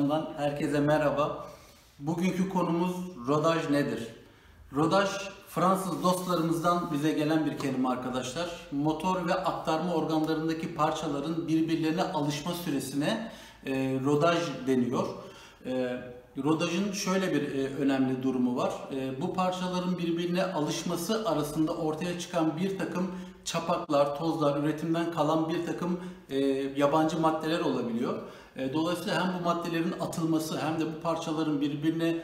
kanalımdan herkese merhaba. Bugünkü konumuz rodaj nedir? Rodaj, Fransız dostlarımızdan bize gelen bir kelime arkadaşlar. Motor ve aktarma organlarındaki parçaların birbirlerine alışma süresine rodaj deniyor. Rodajın şöyle bir önemli durumu var. Bu parçaların birbirine alışması arasında ortaya çıkan bir takım çapaklar, tozlar, üretimden kalan bir takım yabancı maddeler olabiliyor. Dolayısıyla hem bu maddelerin atılması hem de bu parçaların birbirine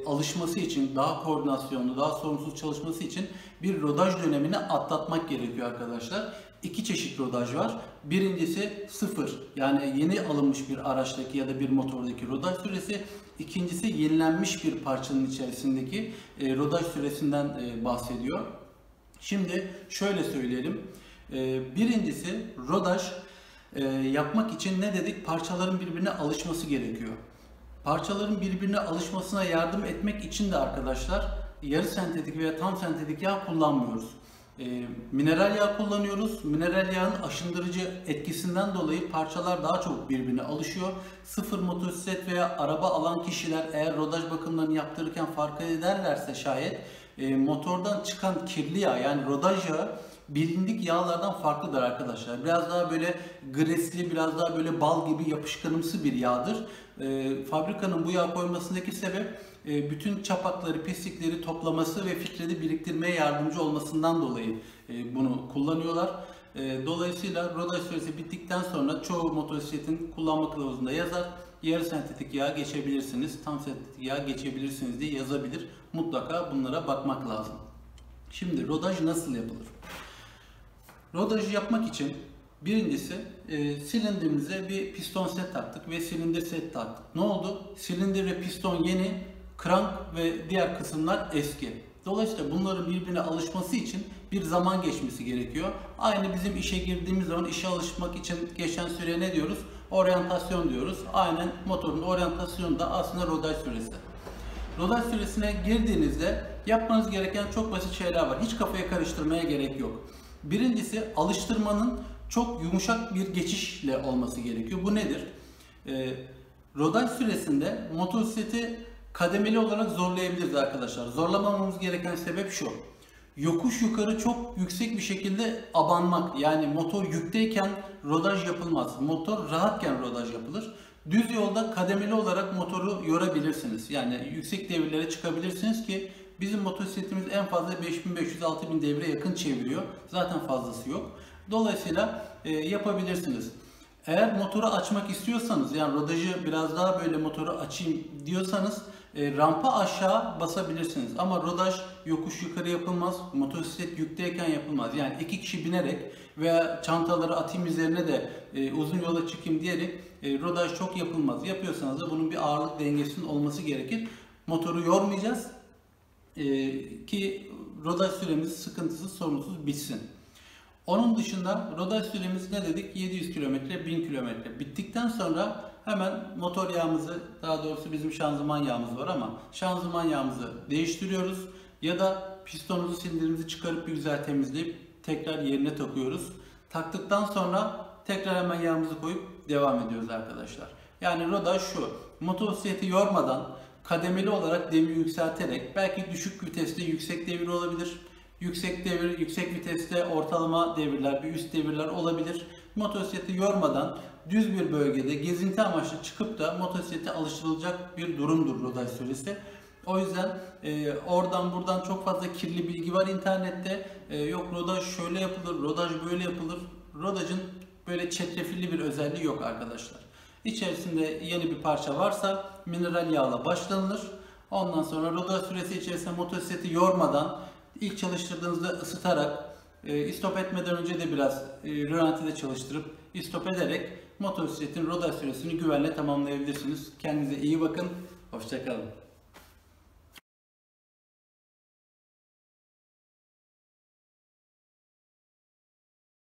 alışması için, daha koordinasyonlu, daha sorunsuz çalışması için bir rodaj dönemini atlatmak gerekiyor arkadaşlar. İki çeşit rodaj var. Birincisi sıfır, yani yeni alınmış bir araçtaki ya da bir motordaki rodaj süresi. İkincisi yenilenmiş bir parçanın içerisindeki rodaj süresinden bahsediyor. Şimdi şöyle söyleyelim. Birincisi rodaj yapmak için ne dedik? Parçaların birbirine alışması gerekiyor. Parçaların birbirine alışmasına yardım etmek için de arkadaşlar yarı sentetik veya tam sentetik yağ kullanmıyoruz. Mineral yağ kullanıyoruz. Mineral yağın aşındırıcı etkisinden dolayı parçalar daha çok birbirine alışıyor. Sıfır motosiklet veya araba alan kişiler eğer rodaj bakımlarını yaptırırken fark ederlerse şayet motordan çıkan kirli yağ, yani rodaj yağı bilindik yağlardan farklıdır arkadaşlar. Biraz daha böyle gresli, biraz daha böyle bal gibi yapışkanımsı bir yağdır. Fabrikanın bu yağ koymasındaki sebep bütün çapakları, pislikleri toplaması ve filtrede biriktirmeye yardımcı olmasından dolayı bunu kullanıyorlar. Dolayısıyla rodaj süresi bittikten sonra çoğu motosikletin kullanma kılavuzunda yazar. Yarı sentetik yağ geçebilirsiniz, tam sentetik yağ geçebilirsiniz diye yazabilir. Mutlaka bunlara bakmak lazım. Şimdi rodaj nasıl yapılır? Rodajı yapmak için birincisi silindirimize bir piston set taktık ve silindir set taktık. Ne oldu? Silindir ve piston yeni, krank ve diğer kısımlar eski. Dolayısıyla bunların birbirine alışması için bir zaman geçmesi gerekiyor. Aynı bizim işe girdiğimiz zaman işe alışmak için geçen süreye ne diyoruz? Oryantasyon diyoruz. Aynen motorun oryantasyonu da aslında rodaj süresi. Rodaj süresine girdiğinizde yapmanız gereken çok basit şeyler var. Hiç kafaya karıştırmaya gerek yok. Birincisi alıştırmanın çok yumuşak bir geçişle olması gerekiyor. Bu nedir? Rodaj süresinde motosikleti kademeli olarak zorlayabiliriz arkadaşlar. Zorlamamamız gereken sebep şu. Yokuş yukarı çok yüksek bir şekilde abanmak. Yani motor yükteyken rodaj yapılmaz. Motor rahatken rodaj yapılır. Düz yolda kademeli olarak motoru yorabilirsiniz. Yani yüksek devirlere çıkabilirsiniz ki bizim motosikletimiz en fazla 5500-6000 devre yakın çeviriyor. Zaten fazlası yok. Dolayısıyla yapabilirsiniz. Eğer motoru açmak istiyorsanız, yani rodajı biraz daha böyle motoru açayım diyorsanız rampa aşağı basabilirsiniz. Ama rodaj yokuş yukarı yapılmaz. Motosiklet yükteyken yapılmaz. Yani iki kişi binerek veya çantaları atayım üzerine de uzun yola çıkayım diyerek rodaj çok yapılmaz. Yapıyorsanız da bunun bir ağırlık dengesinin olması gerekir. Motoru yormayacağız ki rodaj süremiz sıkıntısız, sorunsuz bitsin. Onun dışında rodaj süremiz ne dedik? 700 km, 1000 km. Bittikten sonra hemen motor yağımızı, daha doğrusu bizim şanzıman yağımız var ama şanzıman yağımızı değiştiriyoruz. Ya da pistonumuzu, silindirimizi çıkarıp bir güzel temizleyip tekrar yerine takıyoruz. Taktıktan sonra tekrar hemen yağımızı koyup devam ediyoruz arkadaşlar. Yani rodaj şu: motosikleti yormadan kademeli olarak devir yükselterek, belki düşük viteste yüksek devir olabilir. Yüksek devir, yüksek viteste ortalama devirler, bir üst devirler olabilir. Motosikleti yormadan düz bir bölgede gezinti amaçlı çıkıp da motosiklete alıştırılacak bir durumdur rodaj süresi. O yüzden oradan buradan çok fazla kirli bilgi var internette. Yok rodaj şöyle yapılır, rodaj böyle yapılır. Rodajın böyle çetrefilli bir özelliği yok arkadaşlar. İçerisinde yeni bir parça varsa mineral yağla başlanılır. Ondan sonra rodaj süresi içerisinde motosikleti yormadan, İlk çalıştırdığınızda ısıtarak, istop etmeden önce de biraz rölantide çalıştırıp istop ederek motosikletin rodaj süresini güvenle tamamlayabilirsiniz. Kendinize iyi bakın. Hoşça kalın.